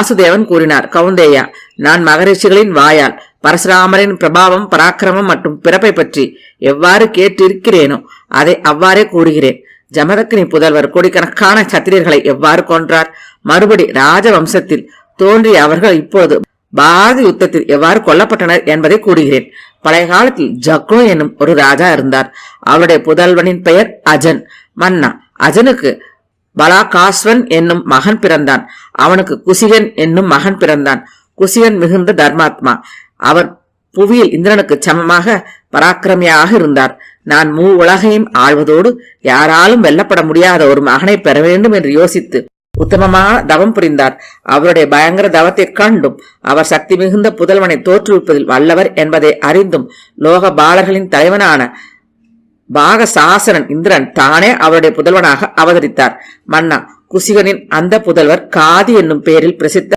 வாசுதேவன் கூறினார், கவுந்தேயா, நான் மகரிஷிகளின் வாயால் பரசுராமரின் பிரபாவம், பராக்கிரமம் மற்றும் பிறப்பை பற்றி எவ்வாறு கேட்டிருக்கிறேனோ அதை அவ்வாறே கூறுகிறேன். ஜமதக்னி புதல்வர் கோடிக்கணக்கான சத்திரியர்களை எவ்வாறு கொன்றார், மறுபடி ராஜவம்சத்தில் தோன்றிய அவர்கள் இப்பொழுது பாரத யுத்தத்தில் எவ்வாறு கொல்லப்பட்டனர் என்பதை கூறுகிறேன். பழைய காலத்தில் ஜக்னு என்னும் ஒரு ராஜா இருந்தார். அவருடைய புதல்வனின் பெயர் அஜன். மன்னா, அஜனுக்கு பலாகாஸ்வன் என்னும் மகன் பிறந்தான். அவனுக்கு குசிகன் என்னும் மகன் பிறந்தான். குசிகன் மிகுந்த தர்மாத்மா. அவர் புவியில் இந்திரனுக்கு சமமாக பராக்கிரமியாக இருந்தார். நான் உலகையும் ஆள்வதோடு யாராலும் வெல்லப்பட முடியாத ஒரு மகனை பெற வேண்டும் என்று யோசித்து உத்தமமான தவம் புரிந்தார். அவருடைய பயங்கர தவத்தை கண்டும் அவர் சக்தி மிகுந்த புதல்வனை தோற்றுவிப்பதில் வல்லவர் என்பதை அறிந்தும் லோக பாலர்களின் தலைவனான பாகசாசனன் இந்திரன் தானே அவருடைய புதல்வனாக அவதரித்தார். மன்னா, குசிகனின் அந்த புதல்வர் காதி என்னும் பெயரில் பிரசித்த